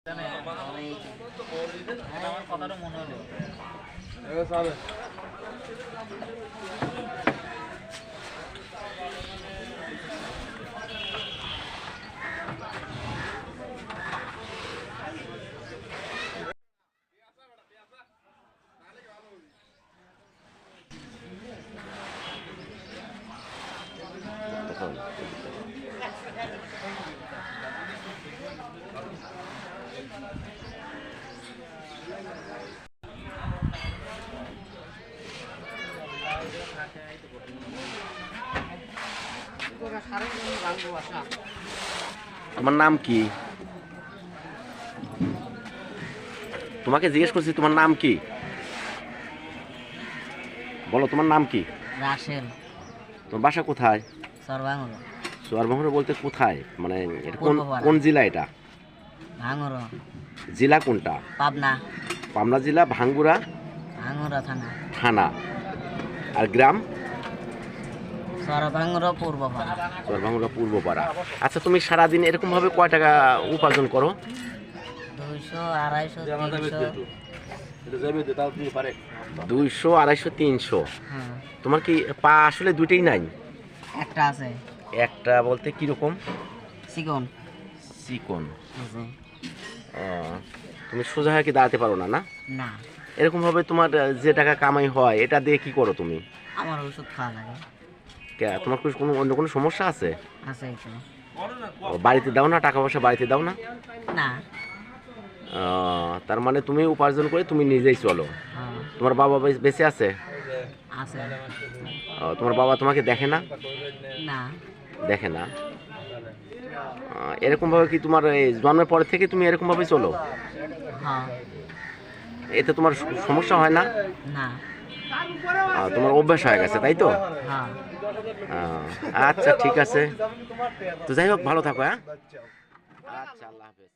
আমার কথাটা মনে হলো তোমার নাম কি? তোমাকে জিজ্ঞেস করছি তোমার নাম কি, বলো তোমার নাম কি? রাসেল। তোমার বাসা কোথায়? সরভাঙুরা। সোয়ারভাঙুরা বলতে কোথায়, মানে এটা কোন পূর্বপাড়া। কোন জেলা এটা? ভাঙুরা। জেলা কোনটা? পাবনা। পাবনা জেলা, ভাঙ্গুরা ভাঙুরা থানা। থানা। আর গ্রাম? সরভাঙুরা পূর্বপাড়া। সোয়ারভাঙুরা পূর্বপাড়া। আচ্ছা, তুমি সারাদিন এরকম ভাবে কয় টাকা উপার্জন করো? 200, 250, 300। 200, 250, 300। হ্যাঁ, তোমার কি পা আসলে দুইটাই নাই? একটা আছে একটা বলতে কিরকম? চিকন। চিকন। আছে। ও, তুমি সোজা হয়ে কি দাঁড়াতে পারো না? না, না, এরকম ভাবে তোমার যে টাকা কামাই হয় এটা দিয়ে কি করো তুমি? আমার ওষুধ খাওয়া লাগে। তোমার কি কোনো অন্য কোনো সমস্যা আছে? আছে একটু। বাড়িতে দাও না, টাকা পয়সা বাড়িতে দাও না? না। তার মানে তুমি উপার্জন করে তুমি নিজেই চলো। হ্যাঁ, তোমার বাবা বেঁচে আছে? আছে। তোমার বাবা তোমাকে দেখে না? না। দেখে না। এরকম ভাবে কি তোমার এই জন্মের পর থেকে তুমি এরকম ভাবে চলো? হ্যাঁ। এতে তোমার সমস্যা হয় না? না। তোমার অভ্যাস হয়ে গেছে, তাই তো? হ্যাঁ। আচ্ছা, ঠিক আছে। তো যাই হোক, ভালো থাকো। হ্যাঁ, আচ্ছা, আল্লাহ হাফেজ।